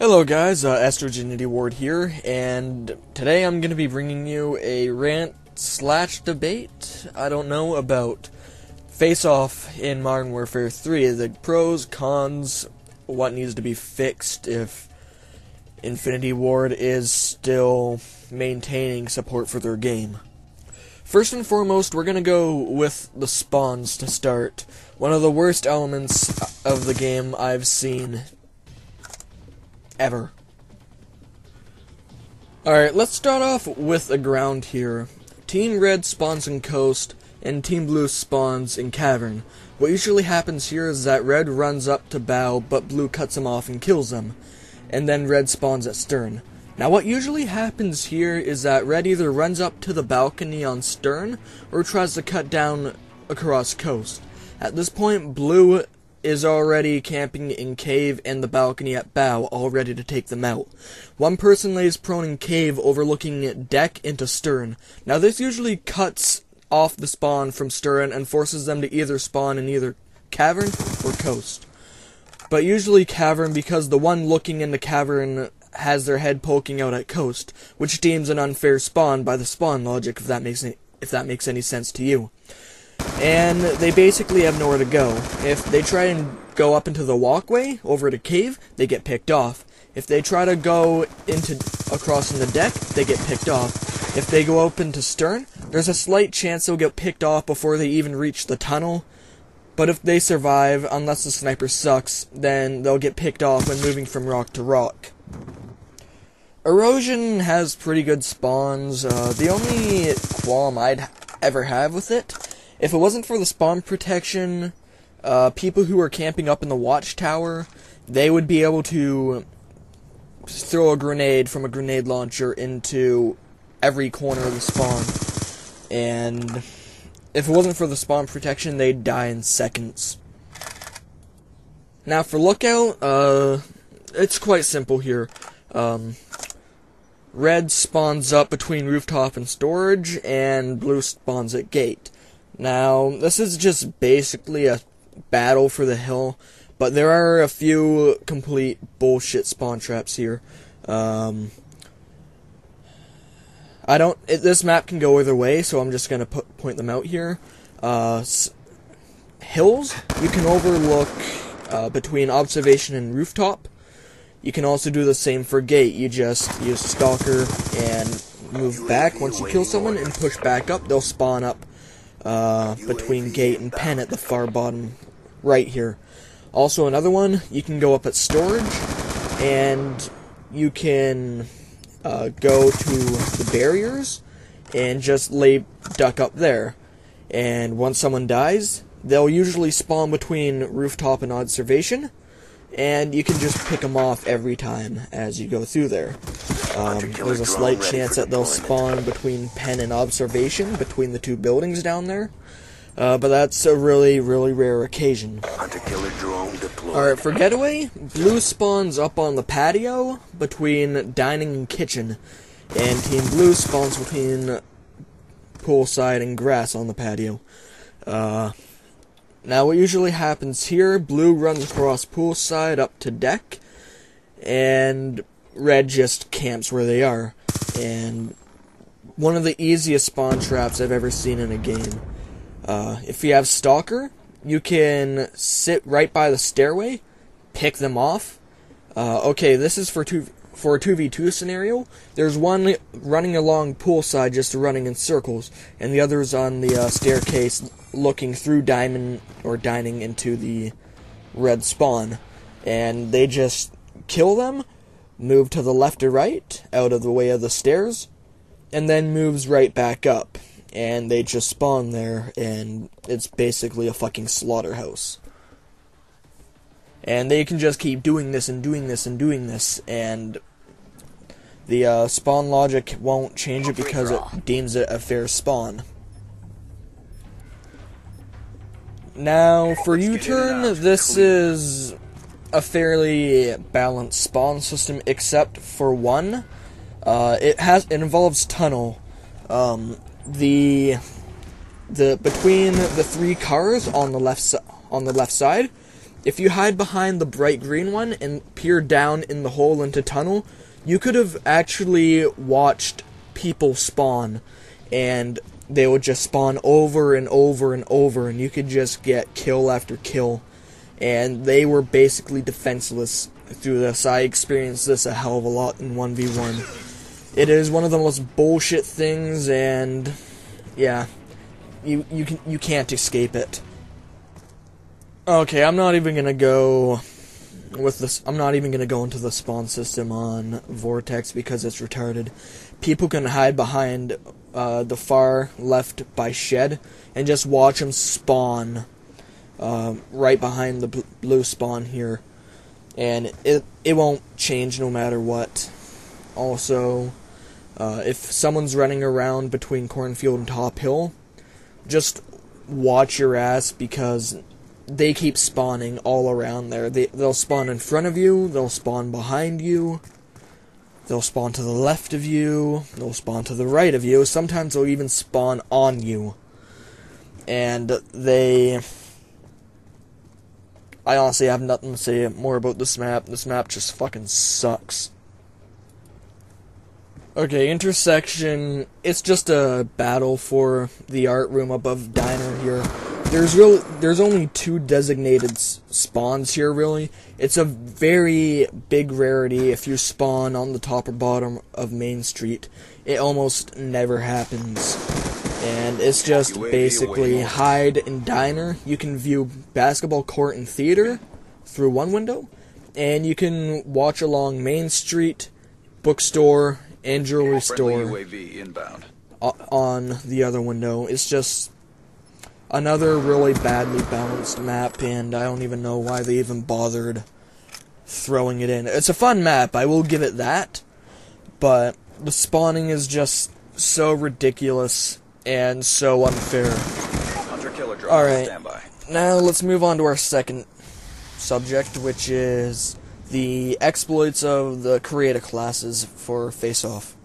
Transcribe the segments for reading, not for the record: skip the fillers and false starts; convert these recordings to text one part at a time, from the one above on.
Hello guys, Astrogenity Ward here, and today I'm going to be bringing you a rant/debate, I don't know, about Face-Off in Modern Warfare 3, the pros, cons, what needs to be fixed if Infinity Ward is still maintaining support for their game. First and foremost, we're going to go with the spawns to start. One of the worst elements of the game I've seen ever. Alright, let's start off with the ground here. Team Red spawns in Coast, and Team Blue spawns in Cavern. What usually happens here is that Red runs up to Bow, but Blue cuts him off and kills him. And then Red spawns at Stern. Now what usually happens here is that Red either runs up to the balcony on Stern, or tries to cut down across Coast. At this point, Blue is already camping in Cave and the balcony at Bow, all ready to take them out. One person lays prone in Cave, overlooking deck into Stern. Now this usually cuts off the spawn from Stern and forces them to either spawn in either Cavern or Coast. But usually Cavern, because the one looking in the Cavern has their head poking out at Coast, which deems an unfair spawn by the spawn logic, if that makes any sense to you. And they basically have nowhere to go. If they try and go up into the walkway over to Cave, they get picked off. If they try to go across in the deck, they get picked off. If they go open to Stern, there's a slight chance they'll get picked off before they even reach the tunnel. But if they survive, unless the sniper sucks, then they'll get picked off when moving from rock to rock. Erosion has pretty good spawns. The only qualm I'd ever have with it, if it wasn't for the spawn protection, people who are camping up in the watchtower, they would be able to throw a grenade from a grenade launcher into every corner of the spawn. And if it wasn't for the spawn protection, they'd die in seconds. Now for Lookout, it's quite simple here. Red spawns up between rooftop and storage, and Blue spawns at gate. Now, this is just basically a battle for the hill, but there are a few complete bullshit spawn traps here. This map can go either way, so I'm just gonna point them out here. Hills, you can overlook between observation and rooftop. You can also do the same for gate. You just use Stalker and move back once you kill someone and push back up. They'll spawn up between gate and pen at the far bottom right here. Also another one, you can go up at storage, and you can go to the barriers and just lay duck up there. And once someone dies, they'll usually spawn between rooftop and observation, and you can just pick them off every time as you go through there. There's a slight chance that they'll spawn between pen and observation, between the two buildings down there. But that's a really, really rare occasion. Alright, for Getaway, Blue spawns up on the patio between dining and kitchen, and Team Blue spawns between poolside and grass on the patio. Now what usually happens here, Blue runs across poolside up to deck, and Red just camps where they are. And one of the easiest spawn traps I've ever seen in a game. If you have Stalker, you can sit right by the stairway, pick them off. Okay, this is for a 2v2 scenario. There's one running along poolside, just running in circles, and the other's on the staircase looking through dining into the red spawn. And they just kill them, move to the left or right, out of the way of the stairs, and then moves right back up. And they just spawn there, and it's basically a fucking slaughterhouse. And they can just keep doing this and doing this and doing this, and the spawn logic won't change it because it deems it a fair spawn. Now, for U-turn, this is a fairly balanced spawn system, except for one. It involves tunnel. Between the three cars on the left side, if you hide behind the bright green one and peer down in the hole into tunnel, you could have actually watched people spawn, and they would just spawn over and over and over, and you could just get kill after kill, and they were basically defenseless through this. I experienced this a hell of a lot in 1v1. It is one of the most bullshit things, and yeah, you can't escape it. Okay, I'm not even gonna go with this. I'm not even gonna go into the spawn system on Vortex because it's retarded. People can hide behind the far left by shed and just watch them spawn right behind the blue spawn here, and it won't change no matter what. Also, if someone's running around between Cornfield and Top Hill, just watch your ass, because they keep spawning all around there. They'll spawn in front of you, they'll spawn behind you, they'll spawn to the left of you, they'll spawn to the right of you, sometimes they'll even spawn on you. And I honestly have nothing to say more about this map. This map just fucking sucks. Okay, Intersection, it's just a battle for the art room above Diner here. There's only 2 designated spawns here, really. It's a very big rarity if you spawn on the top or bottom of Main Street. It almost never happens. And it's just basically hide and diner. You can view basketball court and theater through one window, and you can watch along Main Street, bookstore, and jewelry store on the other window. It's just another really badly balanced map, and I don't even know why they even bothered throwing it in. It's a fun map, I will give it that, but the spawning is just so ridiculous and so unfair. Alright, now let's move on to our second subject, which is the exploits of the creator classes for Face-Off.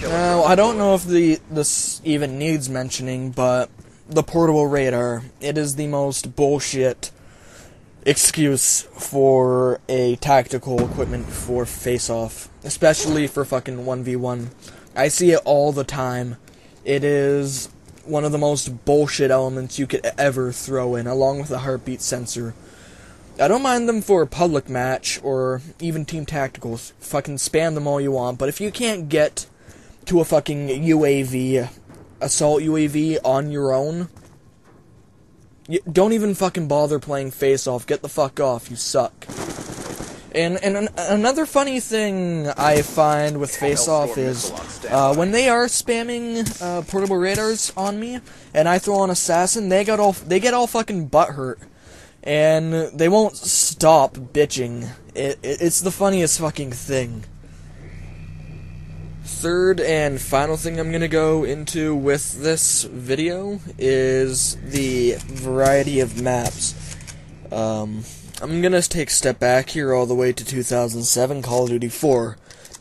Now, I don't know if this even needs mentioning, but the portable radar, it is the most bullshit excuse for a tactical equipment for Face-Off, especially for fucking 1v1. I see it all the time. It is one of the most bullshit elements you could ever throw in, along with a heartbeat sensor. I don't mind them for a public match, or even team tacticals. Fucking spam them all you want, but if you can't get to a fucking UAV, assault UAV on your own, don't even fucking bother playing Face-Off. Get the fuck off, you suck. And another funny thing I find with Face-Off is, when they are spamming portable radars on me, and I throw on Assassin, they get all fucking butthurt. And they won't stop bitching. It's the funniest fucking thing. Third and final thing I'm gonna go into with this video is the variety of maps. I'm gonna take a step back here all the way to 2007 Call of Duty 4.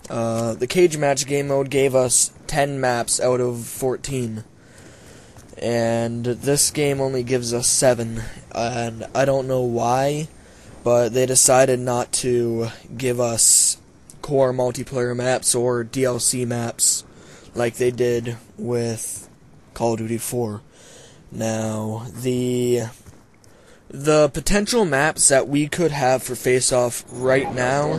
The Cage Match game mode gave us 10 maps out of 14. And this game only gives us 7, and I don't know why, but they decided not to give us core multiplayer maps or DLC maps like they did with Call of Duty 4. Now, the potential maps that we could have for Face-Off right now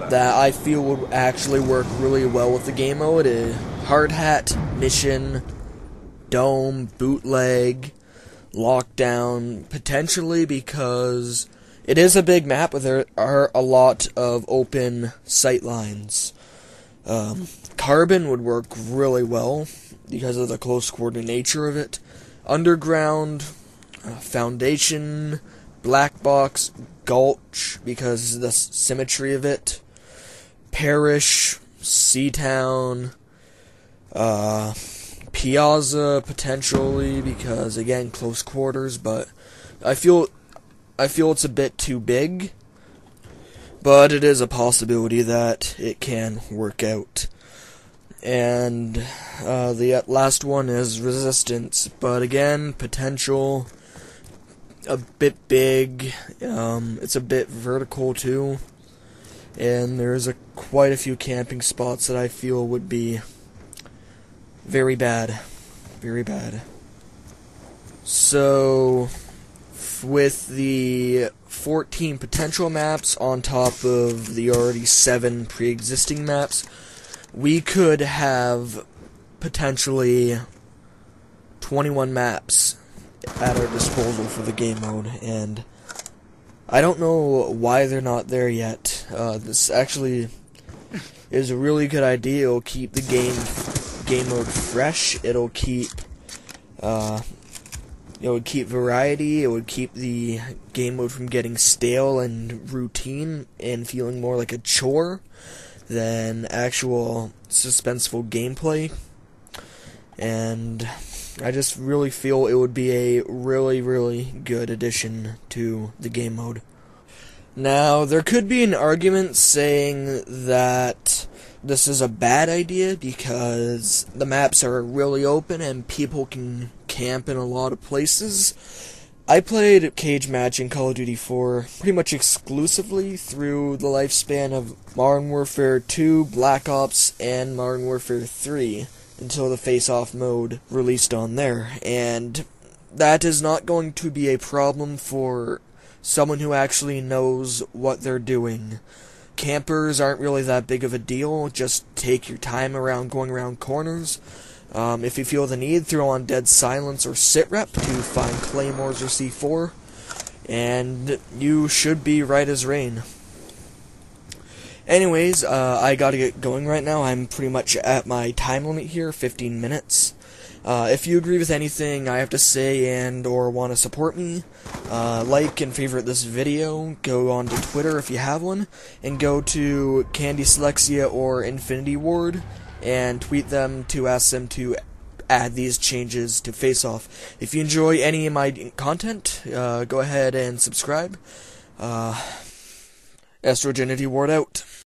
that I feel would actually work really well with the game mode is Hard Hat, Mission, Dome, Bootleg, Lockdown, potentially, because it is a big map, but there are a lot of open sight lines. Carbon would work really well because of the close quarter nature of it. Underground, Foundation, Black Box, Gulch, because of the symmetry of it. Parish, Seatown, Piazza, potentially, because, again, close quarters, but I feel it's a bit too big, but it is a possibility that it can work out. And the last one is Resistance, but again, potential, a bit big. It's a bit vertical too, and there's quite a few camping spots that I feel would be very bad, very bad. So, with the 14 potential maps on top of the already 7 pre-existing maps, we could have potentially 21 maps at our disposal for the game mode, and I don't know why they're not there yet. This actually is a really good idea. It'll keep the game mode fresh. It'll keep it would keep variety. It would keep the game mode from getting stale and routine and feeling more like a chore than actual suspenseful gameplay. And I just really feel it would be a really, really good addition to the game mode. Now, there could be an argument saying that this is a bad idea because the maps are really open and people can camp in a lot of places. I played Cage Match in Call of Duty 4 pretty much exclusively through the lifespan of Modern Warfare 2, Black Ops, and Modern Warfare 3 until the face-off mode released on there, and that is not going to be a problem for someone who actually knows what they're doing. Campers aren't really that big of a deal. Just take your time going around corners. If you feel the need, throw on Dead Silence or Sitrep to find Claymores or C4, and you should be right as rain. Anyways, I gotta get going right now. I'm pretty much at my time limit here, 15 minutes. If you agree with anything I have to say and or want to support me, like and favorite this video, go on to Twitter if you have one, and go to Candy Slexia or Infinity Ward and tweet them to ask them to add these changes to Face Off. If you enjoy any of my content, go ahead and subscribe. Astrogenity Ward out.